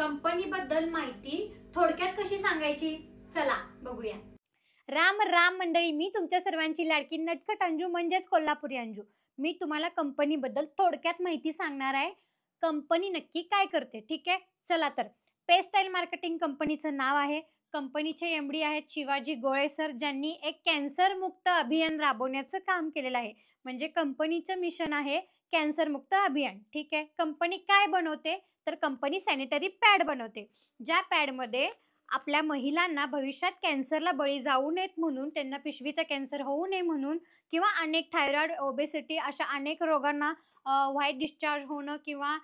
Company बद्दल माहिती थोडक्यात कशी सांगायची, चला बघूया। राम राम मंडळी, मी तुमच्या सर्वांची लाडकी नटखट अंजू म्हणजेच कोल्हापुरी अंजू। मी तुम्हाला कंपनी बद्दल थोडक्यात माहिती सांगणार आहे। कंपनी नक्की काय करते, ठीक आहे। चला तर, पेस्टाईल मार्केटिंग कंपनीचं नाव आहे। कंपनीचे एमडी आहेत शिवाजी गोळे सर, ज्यांनी एक कॅन्सर मुक्त अभियान राबवण्याचं काम केलेलं आहे। म्हणजे कंपनीचं मिशन आहे कॅन्सर मुक्त अभियान, ठीक आहे। कंपनी काय बनवते तर कंपनी सॅनिटरी पॅड बनवते, ज्या पॅडमध्ये आपल्या महिलांना भविष्यात कॅन्सरला बळी जाऊ नयेत म्हणून, त्यांना पिशवीचा कॅन्सर होऊ नये म्हणून, किंवा अनेक थायरॉइड, ओबेसिटी अशा अनेक रोगांना व्हाईट डिस्चार्ज होणं किंवा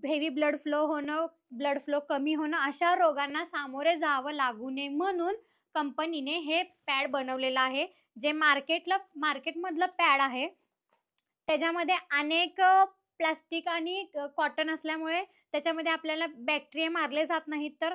हेवी ब्लड फ्लो होणं, ब्लड फ्लो कमी होणं, अशा रोगांना सामोरे जावं लागू नये म्हणून कंपनीने हे पॅड बनवलेलं आहे। जे मार्केटमधलं पॅड आहे त्याच्यामध्ये अनेक प्लास्टिक आणि कॉटन असल्यामुळे त्याच्यामध्ये आपल्याला बॅक्टेरिया मारले जात नाहीत, तर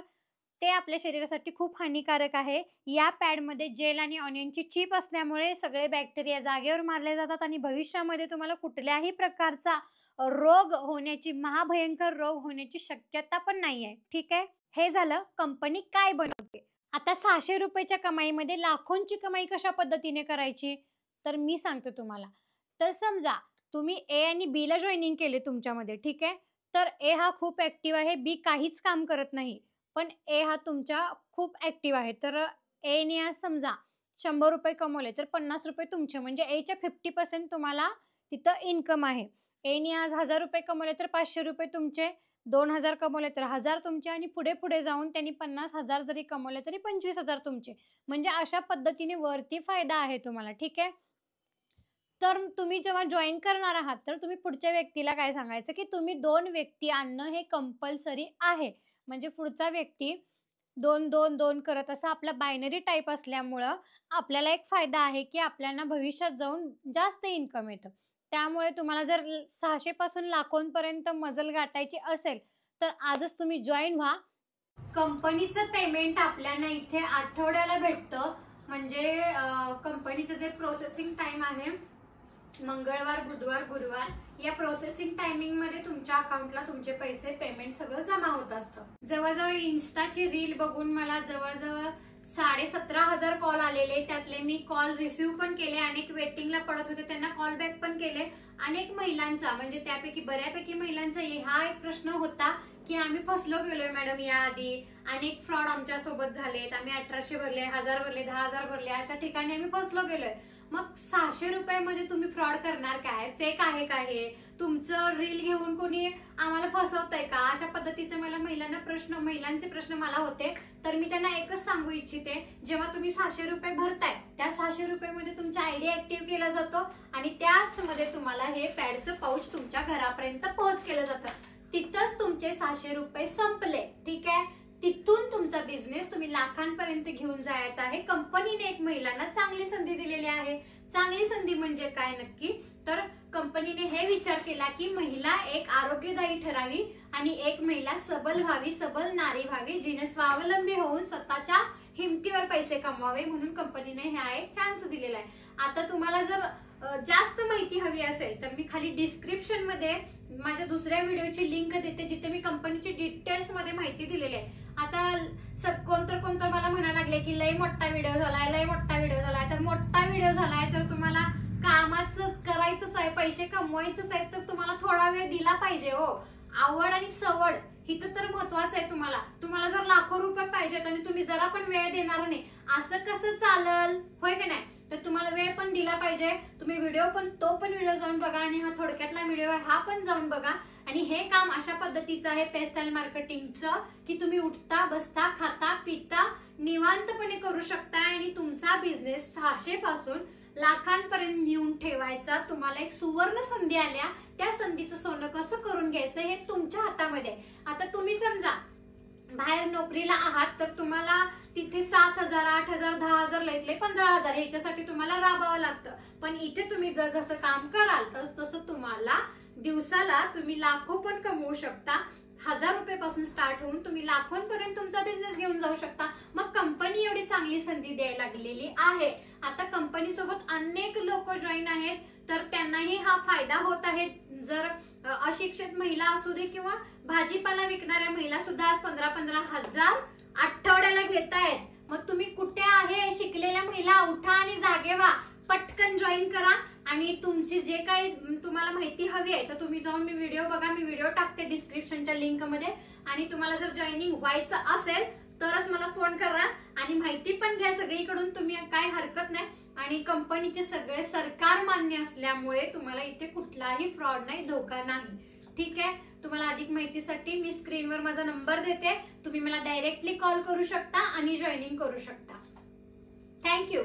ते आपल्या शरीरासाठी खूप हानिकारक आहे। या पॅडमध्ये जेल आणि ऑनियनची चिप असल्यामुळे सगळे बॅक्टेरिया जागेवर मारले जातात आणि भविष्यामध्ये तुम्हाला कुठल्याही प्रकारचा रोग होण्याची, महाभयंकर रोग होण्याची शक्यता पण नाही आहे, ठीक आहे। हे झालं कंपनी काय बनवते। आता 600 रुपयाच्या कमाईमध्ये लाखोंची कमाई कशा पद्धतीने करायची तर मी सांगते तुम्हाला। तर समजा तुम्ही ए आणि बी ला जॉईनिंग केले तुमच्यामध्ये, ठीक आहे। तर ए हा खूप ऍक्टिव्ह आहे, बी काहीच काम करत नाही, पण ए हा तुमच्या खूप ऍक्टिव्ह आहे। तर ए ने आज समजा 100 रुपये कमवले तर 50 रुपये तुमचे, म्हणजे एच्या 50% तुम्हाला तिथं इन्कम आहे। ए ने आज 1000 रुपये कमवले तर 500 रुपये तुमचे, 2000 कमवले तर 1000 तुमचे, आणि पुढे पुढे जाऊन त्यांनी 50,000 जरी कमवले तरी 25,000 तुमचे। म्हणजे अशा पद्धतीने वरती फायदा आहे तुम्हाला, ठीक आहे। तर तुम्ही जेव्हा जॉईन करणार आहात तर तुम्ही पुढच्या व्यक्तीला काय सांगायचं की तुम्ही 2 व्यक्ती आणणं हे कंपल्सरी आहे। म्हणजे पुढचा व्यक्ती 2-2-2 करत असा आपला बायनरी टाईप असल्यामुळं आपल्याला एक फायदा आहे की आपल्याला भविष्यात जाऊन जास्त इन्कम येतं। त्यामुळे तुम्हाला जर 600 पासून लाखोंपर्यंत मजल गाठायची असेल तर आजच तुम्ही जॉईन व्हा। कंपनीचं पेमेंट आपल्याला इथे आठवड्याला भेटतं। म्हणजे कंपनीचं जे प्रोसेसिंग टाइम आहे मंगळवार, बुधवार, गुरुवार, या प्रोसेसिंग टायमिंग मध्ये तुमच्या अकाउंटला तुमचे पैसे पेमेंट सगळं जमा होत असतं। जवळजवळ इन्स्टाची रील बघून मला जवळजवळ 17,500 कॉल आलेले, त्यातले मी कॉल रिसिव्ह पण केले, अनेक वेटिंगला पडत होते त्यांना कॉल बॅक पण केले। अनेक महिलांचा, म्हणजे त्यापैकी बऱ्यापैकी महिलांचा हा एक प्रश्न होता की आम्ही फसलो गेलोय मॅडम, याआधी अनेक फ्रॉड आमच्या सोबत झालेत, आम्ही 1800 भरले, 1000 भरले, 10,000 भरले, अशा ठिकाणी आम्ही फसलो गेलोय। मग 600 रुपयामध्ये तुम्ही फ्रॉड करणार काय, फेक आहे का, हे तुमचं रील घेऊन कोणी आम्हाला फसवतंय का, अशा पद्धतीचे मला महिलांचे प्रश्न मला होते। तर मी त्यांना एकच सांगू इच्छिते, जेव्हा तुम्ही 600 रुपये भरताय त्या 600 रुपयामध्ये तुमचा आयडी ऍक्टिव्ह केला जातो आणि त्याच मध्ये तुम्हाला हे पॅडचं पाऊच तुमच्या घरापर्यंत पोहोच केलं जातं। तिथंच तुमचे 600 रुपये संपले, ठीक आहे। तिथून तुमचा बिझनेस तुम्ही लाखांपर्यंत घेऊन जायचा आहे। कंपनीने एक महिलांना चांगली संधी दिलेली आहे। चांगली संधी म्हणजे काय नक्की तर कंपनीने हे विचार केला की महिला एक आरोग्यदायी ठरावी आणि एक महिला सबल व्हावी, सबल नारी व्हावी, जिने स्वावलंबी होऊन स्वतःच्या हिमतीवर पैसे कमवावे, म्हणून कंपनीने हा एक चान्स दिलेला आहे। आता तुम्हाला जर जास्त माहिती हवी असेल तर मी खाली डिस्क्रिप्शन मध्ये माझ्या दुसऱ्या व्हिडिओची लिंक देते, जिथे मी कंपनीची डिटेल्स मध्ये माहिती दिलेली आहे। आता कोणतर मला म्हणायला लागले की लय मोठा व्हिडिओ झालाय, लय मोठा व्हिडिओ झालाय। तर मोठा व्हिडिओ झालाय तर तुम्हाला कामाचं करायचंच आहे, पैसे कमवायचंच आहे, तर तुम्हाला थोडा वेळ दिला पाहिजे हो। आवड आणि सवड हिथं तर महत्वाचं आहे। तुम्हाला जर लाखो रुपये पाहिजेत आणि तुम्ही जरा पण वेळ देणार नाही, असं कसं चालल, होय की नाही। तर तुम्हाला वेळ पण दिला पाहिजे। तुम्ही तो पण व्हिडिओ जाऊन बघा आणि हा थोडक्यातला व्हिडिओ आहे हा पण जाऊन बघा। आणि हे काम अशा पद्धतीचं आहे पेस्टाईल मार्केटिंगचं की तुम्ही उठता, बसता, खाता, पिता निवांतपणे करू शकता आणि तुमचा बिझनेस 600 पासून लाखांपर्यंत नेऊन ठेवायचा। तुम्हाला एक सुवर्ण संधी आल्या, त्या संधीचं सोनं कसं करून घ्यायचं हे तुमच्या हातामध्ये। आता तुम्ही समजा बाहेर नोकरीला आहात तर तुम्हाला तिथे 7,000, 8,000, 10,000 लयतले 15,000 ह्याच्यासाठी तुम्हाला राबावं लागतं। पण इथे तुम्ही जसं काम कराल तसं तुम्हाला दिवसाला तुम्ही लाखो पण कमवू शकता। 1000 रुपयापासून स्टार्ट होऊन तुम्ही लाखोंपर्यंत तुमचा बिझनेस घेऊन जाऊ शकता। मग कंपनी एवढी चांगली संधी द्यायला लागलेली आहे। आता कंपनी सोबत अनेक लोक जॉईन आहेत, तर त्यांनाही हा फायदा होत आहे. जर अशिक्षित महिला असू दे किंवा भाजीपाला विकणाऱ्या महिला सुद्धा आज 15,000 आठवड्याला घेतायत. मग तुम्ही कुठे आहे? शिकलेल्या महिला उठा आणि जागे व्हा, पटकन जॉईन करा. आणि तुमची जे काही तुम्हाला माहिती हवी आहे तर तुम्ही जाऊन मी व्हिडिओ बघा, मी व्हिडिओ टाकते डिस्क्रिप्शनच्या लिंक मध्ये. आणि तुम्हाला जर जॉईनिंग व्हायचं असेल तरच मला फोन करा आणि माहिती पण घ्या सगळीकडून, तुम्ही काय हरकत नाही. आणि कंपनीचे सगळे सरकार मान्य असल्यामुळे तुम्हाला इथे कुठलाही फ्रॉड नाही, धोका नाही. ठीक आहे. तुम्हाला अधिक माहितीसाठी मी स्क्रीनवर माझा नंबर देते, तुम्ही मला डायरेक्टली कॉल करू शकता आणि जॉईनिंग करू शकता. थँक्यू.